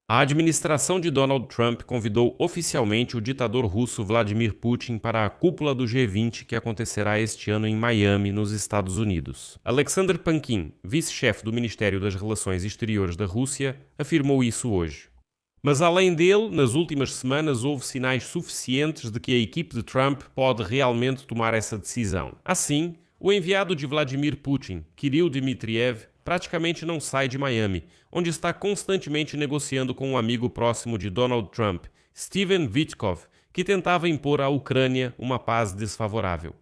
A administração de Donald Trump convidou oficialmente o ditador russo Vladimir Putin para a cúpula do G20 que acontecerá este ano em Miami, nos Estados Unidos. Alexander Pankin, vice-chefe do Ministério das Relações Exteriores da Rússia, afirmou isso hoje. Mas além dele, nas últimas semanas houve sinais suficientes de que a equipe de Trump pode realmente tomar essa decisão. Assim, o enviado de Vladimir Putin, Kirill Dmitriev, praticamente não sai de Miami, onde está constantemente negociando com um amigo próximo de Donald Trump, Steven Witkoff, que tentava impor à Ucrânia uma paz desfavorável.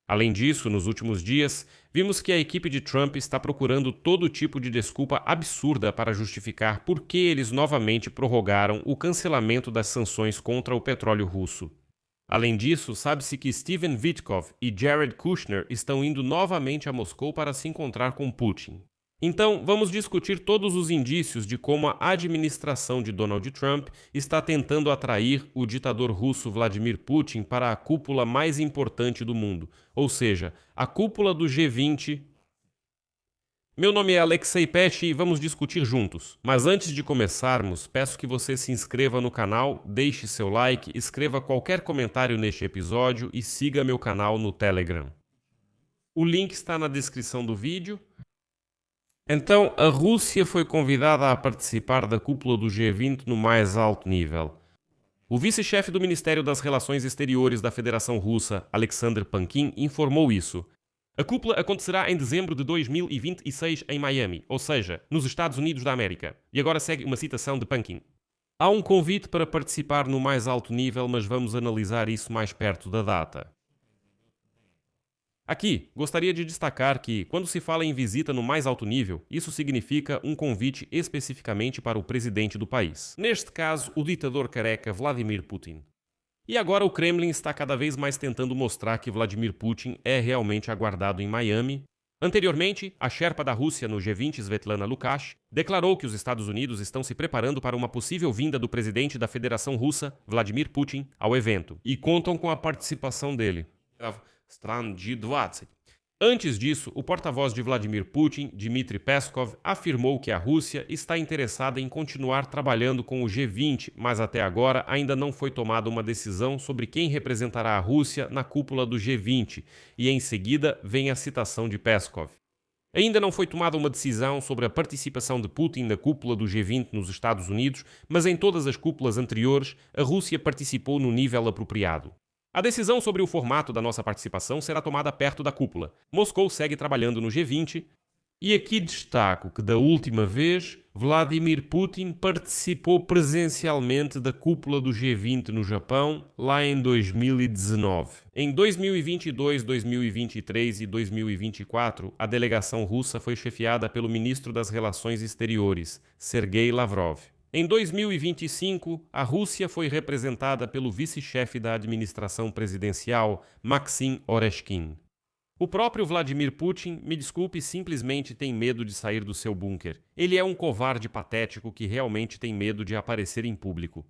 Além disso, nos últimos dias, vimos que a equipe de Trump está procurando todo tipo de desculpa absurda para justificar por que eles novamente prorrogaram o cancelamento das sanções contra o petróleo russo. Além disso, sabe-se que Steven Witkoff e Jared Kushner estão indo novamente a Moscou para se encontrar com Putin. Então, vamos discutir todos os indícios de como a administração de Donald Trump está tentando atrair o ditador russo Vladimir Putin para a cúpula mais importante do mundo, ou seja, a cúpula do G20. Meu nome é Alexei Pesce e vamos discutir juntos. Mas antes de começarmos, peço que você se inscreva no canal, deixe seu like, escreva qualquer comentário neste episódio e siga meu canal no Telegram. O link está na descrição do vídeo. Então, a Rússia foi convidada a participar da cúpula do G20 no mais alto nível. O vice-chefe do Ministério das Relações Exteriores da Federação Russa, Alexander Pankin, informou isso. A cúpula acontecerá em dezembro de 2026 em Miami, ou seja, nos Estados Unidos da América. E agora segue uma citação de Pankin. Há um convite para participar no mais alto nível, mas vamos analisar isso mais perto da data. Aqui, gostaria de destacar que, quando se fala em visita no mais alto nível, isso significa um convite especificamente para o presidente do país. Neste caso, o ditador careca Vladimir Putin. E agora o Kremlin está cada vez mais tentando mostrar que Vladimir Putin é realmente aguardado em Miami. Anteriormente, a Sherpa da Rússia no G20, Svetlana Lukash, declarou que os Estados Unidos estão se preparando para uma possível vinda do presidente da Federação Russa, Vladimir Putin, ao evento, e contam com a participação dele. Stran G20. Antes disso, o porta-voz de Vladimir Putin, Dmitry Peskov, afirmou que a Rússia está interessada em continuar trabalhando com o G20, mas até agora ainda não foi tomada uma decisão sobre quem representará a Rússia na cúpula do G20, e em seguida vem a citação de Peskov. Ainda não foi tomada uma decisão sobre a participação de Putin na cúpula do G20 nos Estados Unidos, mas em todas as cúpulas anteriores, a Rússia participou no nível apropriado. A decisão sobre o formato da nossa participação será tomada perto da cúpula. Moscou segue trabalhando no G20. E aqui destaco que, da última vez, Vladimir Putin participou presencialmente da cúpula do G20 no Japão, lá em 2019. Em 2022, 2023 e 2024, a delegação russa foi chefiada pelo ministro das Relações Exteriores, Sergei Lavrov. Em 2025, a Rússia foi representada pelo vice-chefe da administração presidencial, Maxim Oreshkin. O próprio Vladimir Putin, me desculpe, simplesmente tem medo de sair do seu bunker. Ele é um covarde patético que realmente tem medo de aparecer em público.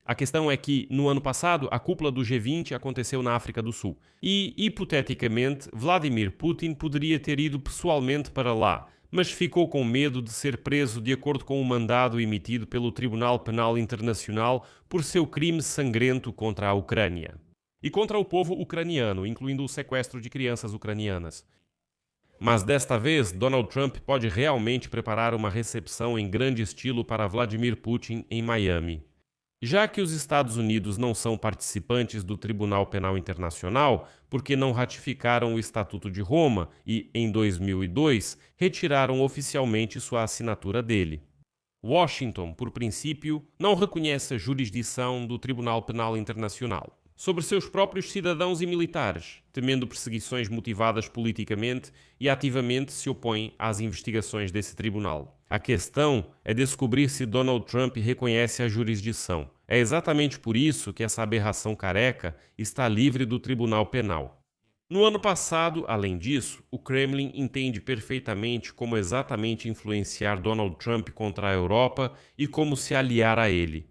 A questão é que, no ano passado, a cúpula do G20 aconteceu na África do Sul. E, hipoteticamente, Vladimir Putin poderia ter ido pessoalmente para lá, mas ficou com medo de ser preso de acordo com o mandado emitido pelo Tribunal Penal Internacional por seu crime sangrento contra a Ucrânia. E contra o povo ucraniano, incluindo o sequestro de crianças ucranianas. Mas desta vez, Donald Trump pode realmente preparar uma recepção em grande estilo para Vladimir Putin em Miami. Já que os Estados Unidos não são participantes do Tribunal Penal Internacional, porque não ratificaram o Estatuto de Roma e, em 2002, retiraram oficialmente sua assinatura dele. Washington, por princípio, não reconhece a jurisdição do Tribunal Penal Internacional sobre seus próprios cidadãos e militares, temendo perseguições motivadas politicamente e ativamente se opõe às investigações desse tribunal. A questão é descobrir se Donald Trump reconhece a jurisdição. É exatamente por isso que essa aberração careca está livre do Tribunal Penal. No ano passado, além disso, o Kremlin entende perfeitamente como exatamente influenciar Donald Trump contra a Europa e como se aliar a ele.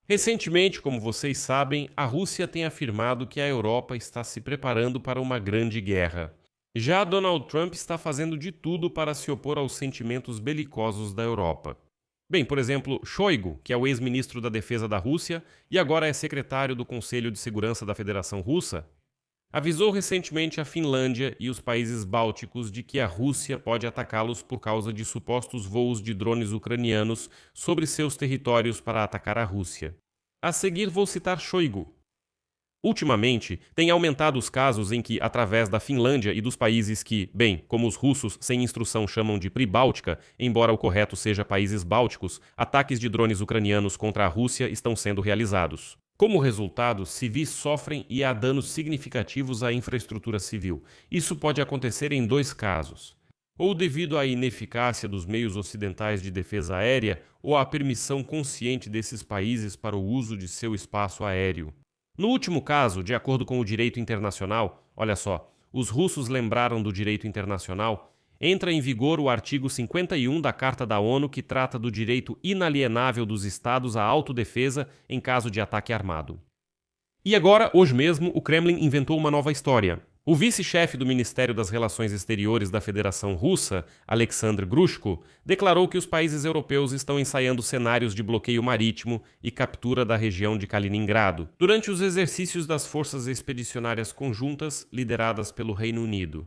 Recentemente, como vocês sabem, a Rússia tem afirmado que a Europa está se preparando para uma grande guerra. Já Donald Trump está fazendo de tudo para se opor aos sentimentos belicosos da Europa. Bem, por exemplo, Shoigu, que é o ex-ministro da Defesa da Rússia e agora é secretário do Conselho de Segurança da Federação Russa, avisou recentemente a Finlândia e os países bálticos de que a Rússia pode atacá-los por causa de supostos voos de drones ucranianos sobre seus territórios para atacar a Rússia. A seguir vou citar Shoigu. Ultimamente, tem aumentado os casos em que, através da Finlândia e dos países que, bem, como os russos sem instrução chamam de Pribáltica, embora o correto seja países bálticos, ataques de drones ucranianos contra a Rússia estão sendo realizados. Como resultado, civis sofrem e há danos significativos à infraestrutura civil. Isso pode acontecer em dois casos: ou devido à ineficácia dos meios ocidentais de defesa aérea, ou à permissão consciente desses países para o uso de seu espaço aéreo. No último caso, de acordo com o direito internacional, olha só, os russos lembraram do direito internacional, entra em vigor o artigo 51 da Carta da ONU que trata do direito inalienável dos Estados à autodefesa em caso de ataque armado. E agora, hoje mesmo, o Kremlin inventou uma nova história. O vice-chefe do Ministério das Relações Exteriores da Federação Russa, Alexandr Grushko, declarou que os países europeus estão ensaiando cenários de bloqueio marítimo e captura da região de Kaliningrado, durante os exercícios das Forças Expedicionárias Conjuntas lideradas pelo Reino Unido.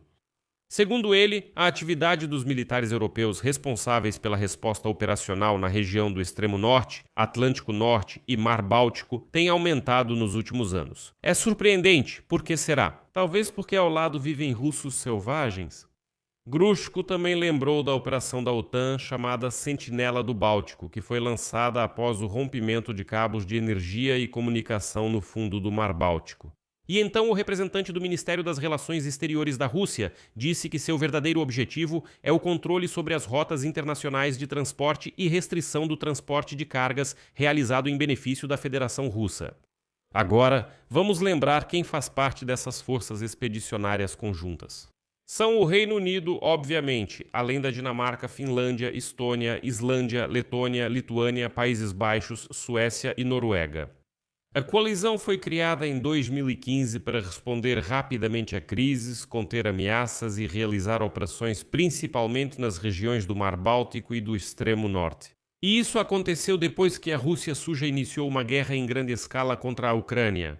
Segundo ele, a atividade dos militares europeus responsáveis pela resposta operacional na região do Extremo Norte, Atlântico Norte e Mar Báltico tem aumentado nos últimos anos. É surpreendente, por que será? Talvez porque ao lado vivem russos selvagens? Grushko também lembrou da operação da OTAN chamada Sentinela do Báltico, que foi lançada após o rompimento de cabos de energia e comunicação no fundo do Mar Báltico. E então o representante do Ministério das Relações Exteriores da Rússia disse que seu verdadeiro objetivo é o controle sobre as rotas internacionais de transporte e restrição do transporte de cargas realizado em benefício da Federação Russa. Agora, vamos lembrar quem faz parte dessas forças expedicionárias conjuntas. São o Reino Unido, obviamente, além da Dinamarca, Finlândia, Estônia, Islândia, Letônia, Lituânia, Países Baixos, Suécia e Noruega. A coalizão foi criada em 2015 para responder rapidamente a crises, conter ameaças e realizar operações principalmente nas regiões do Mar Báltico e do Extremo Norte. E isso aconteceu depois que a Rússia suja iniciou uma guerra em grande escala contra a Ucrânia.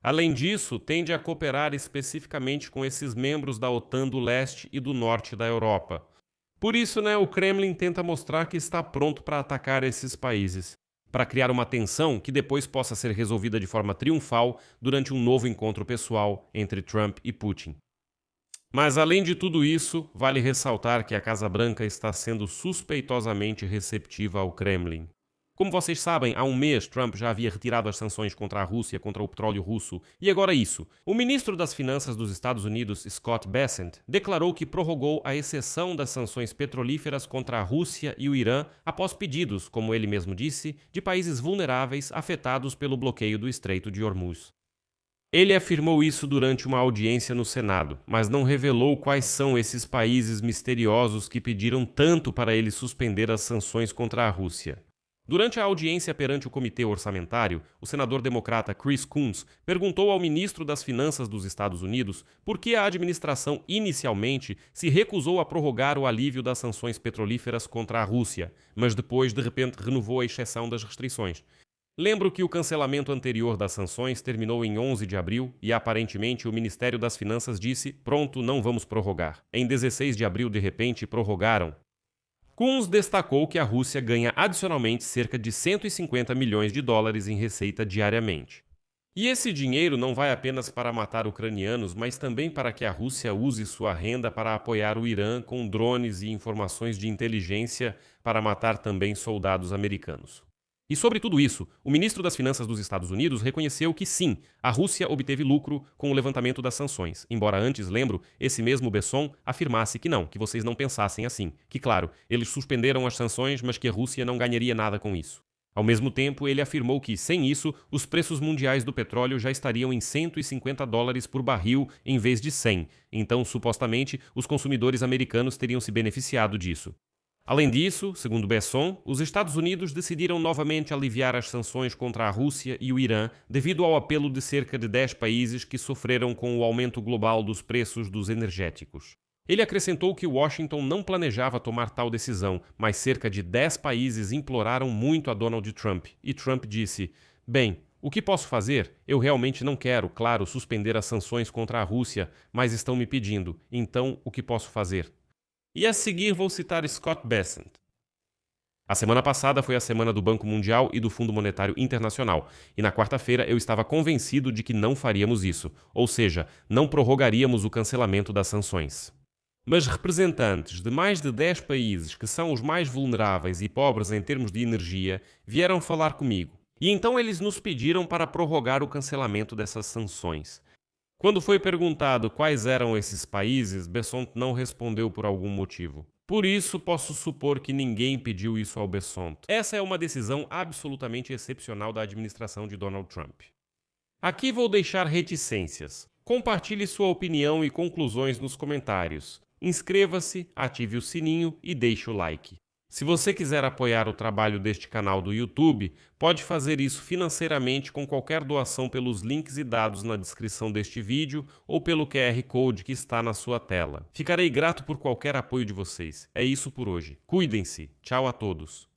Além disso, tende a cooperar especificamente com esses membros da OTAN do leste e do norte da Europa. Por isso, o Kremlin tenta mostrar que está pronto para atacar esses países, para criar uma tensão que depois possa ser resolvida de forma triunfal durante um novo encontro pessoal entre Trump e Putin. Mas, além de tudo isso, vale ressaltar que a Casa Branca está sendo suspeitosamente receptiva ao Kremlin. Como vocês sabem, há um mês Trump já havia retirado as sanções contra a Rússia, contra o petróleo russo. E agora isso. O ministro das Finanças dos Estados Unidos, Scott Bessent, declarou que prorrogou a exceção das sanções petrolíferas contra a Rússia e o Irã após pedidos, como ele mesmo disse, de países vulneráveis afetados pelo bloqueio do Estreito de Hormuz. Ele afirmou isso durante uma audiência no Senado, mas não revelou quais são esses países misteriosos que pediram tanto para ele suspender as sanções contra a Rússia. Durante a audiência perante o Comitê Orçamentário, o senador democrata Chris Coons perguntou ao ministro das Finanças dos Estados Unidos por que a administração inicialmente se recusou a prorrogar o alívio das sanções petrolíferas contra a Rússia, mas depois de repente renovou a exceção das restrições. Lembro que o cancelamento anterior das sanções terminou em 11 de abril e aparentemente o Ministério das Finanças disse: pronto, não vamos prorrogar. Em 16 de abril, de repente, prorrogaram. Coons destacou que a Rússia ganha adicionalmente cerca de 150 milhões de dólares em receita diariamente. E esse dinheiro não vai apenas para matar ucranianos, mas também para que a Rússia use sua renda para apoiar o Irã com drones e informações de inteligência para matar também soldados americanos. E sobre tudo isso, o ministro das Finanças dos Estados Unidos reconheceu que sim, a Rússia obteve lucro com o levantamento das sanções, embora antes, lembro, esse mesmo Besson afirmasse que não, que vocês não pensassem assim, que claro, eles suspenderam as sanções, mas que a Rússia não ganharia nada com isso. Ao mesmo tempo, ele afirmou que, sem isso, os preços mundiais do petróleo já estariam em 150 dólares por barril em vez de 100, então, supostamente, os consumidores americanos teriam se beneficiado disso. Além disso, segundo Besson, os Estados Unidos decidiram novamente aliviar as sanções contra a Rússia e o Irã devido ao apelo de cerca de 10 países que sofreram com o aumento global dos preços dos energéticos. Ele acrescentou que Washington não planejava tomar tal decisão, mas cerca de 10 países imploraram muito a Donald Trump, e Trump disse: "Bem, o que posso fazer? Eu realmente não quero, claro, suspender as sanções contra a Rússia, mas estão me pedindo, então o que posso fazer?" E a seguir vou citar Scott Bessent. A semana passada foi a semana do Banco Mundial e do Fundo Monetário Internacional, e na quarta-feira eu estava convencido de que não faríamos isso, ou seja, não prorrogaríamos o cancelamento das sanções. Mas representantes de mais de 10 países que são os mais vulneráveis e pobres em termos de energia vieram falar comigo. E então eles nos pediram para prorrogar o cancelamento dessas sanções. Quando foi perguntado quais eram esses países, Bessent não respondeu por algum motivo. Por isso, posso supor que ninguém pediu isso ao Bessent. Essa é uma decisão absolutamente excepcional da administração de Donald Trump. Aqui vou deixar reticências. Compartilhe sua opinião e conclusões nos comentários. Inscreva-se, ative o sininho e deixe o like. Se você quiser apoiar o trabalho deste canal do YouTube, pode fazer isso financeiramente com qualquer doação pelos links e dados na descrição deste vídeo ou pelo QR Code que está na sua tela. Ficarei grato por qualquer apoio de vocês. É isso por hoje. Cuidem-se. Tchau a todos.